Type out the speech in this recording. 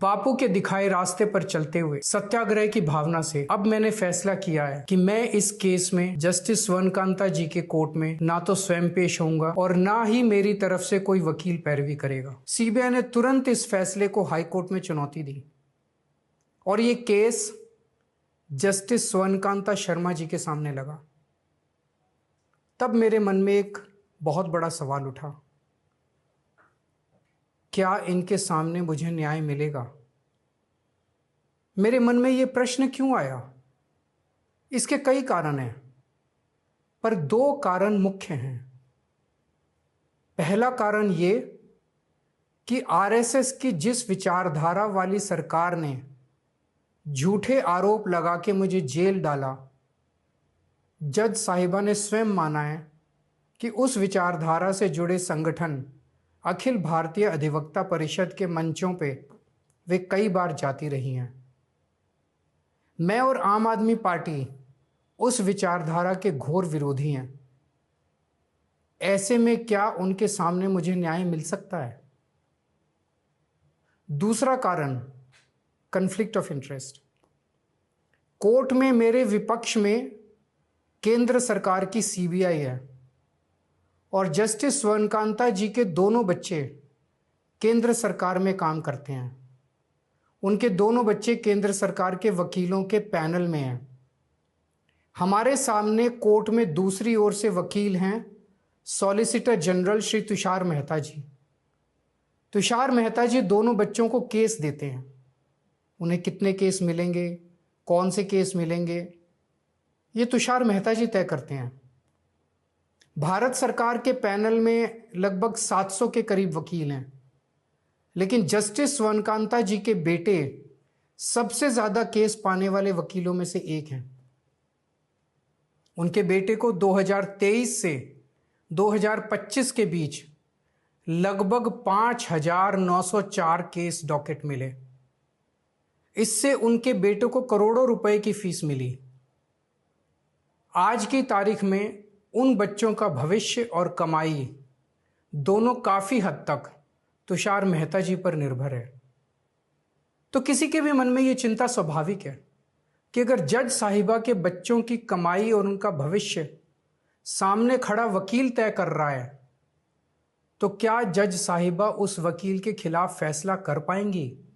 बापू के दिखाए रास्ते पर चलते हुए सत्याग्रह की भावना से अब मैंने फैसला किया है कि मैं इस केस में जस्टिस स्वर्णकांता जी के कोर्ट में ना तो स्वयं पेश होऊंगा और ना ही मेरी तरफ से कोई वकील पैरवी करेगा। सीबीआई ने तुरंत इस फैसले को हाईकोर्ट में चुनौती दी और ये केस जस्टिस स्वर्णकांता शर्मा जी के सामने लगा। तब मेरे मन में एक बहुत बड़ा सवाल उठा, क्या इनके सामने मुझे न्याय मिलेगा? मेरे मन में यह प्रश्न क्यों आया? इसके कई कारण हैं, पर दो कारण मुख्य हैं। पहला कारण यह कि आरएसएस की जिस विचारधारा वाली सरकार ने झूठे आरोप लगा के मुझे जेल डाला, जज साहिबा ने स्वयं माना है कि उस विचारधारा से जुड़े संगठन अखिल भारतीय अधिवक्ता परिषद के मंचों पे वे कई बार जाती रही हैं। मैं और आम आदमी पार्टी उस विचारधारा के घोर विरोधी हैं। ऐसे में क्या उनके सामने मुझे न्याय मिल सकता है? दूसरा कारण, कन्फ्लिक्ट ऑफ इंटरेस्ट। कोर्ट में मेरे विपक्ष में केंद्र सरकार की सीबीआई है और जस्टिस स्वर्णकांता जी के दोनों बच्चे केंद्र सरकार में काम करते हैं। उनके दोनों बच्चे केंद्र सरकार के वकीलों के पैनल में हैं। हमारे सामने कोर्ट में दूसरी ओर से वकील हैं सॉलिसिटर जनरल श्री तुषार मेहता जी। तुषार मेहता जी दोनों बच्चों को केस देते हैं। उन्हें कितने केस मिलेंगे, कौन से केस मिलेंगे, ये तुषार मेहता जी तय करते हैं। भारत सरकार के पैनल में लगभग 700 के करीब वकील हैं, लेकिन जस्टिस स्वर्णकांता जी के बेटे सबसे ज्यादा केस पाने वाले वकीलों में से एक हैं। उनके बेटे को 2023 से 2025 के बीच लगभग 5,904 केस डॉकेट मिले। इससे उनके बेटे को करोड़ों रुपए की फीस मिली। आज की तारीख में उन बच्चों का भविष्य और कमाई दोनों काफी हद तक तुषार मेहता जी पर निर्भर है। तो किसी के भी मन में यह चिंता स्वाभाविक है कि अगर जज साहिबा के बच्चों की कमाई और उनका भविष्य सामने खड़ा वकील तय कर रहा है, तो क्या जज साहिबा उस वकील के खिलाफ फैसला कर पाएंगी?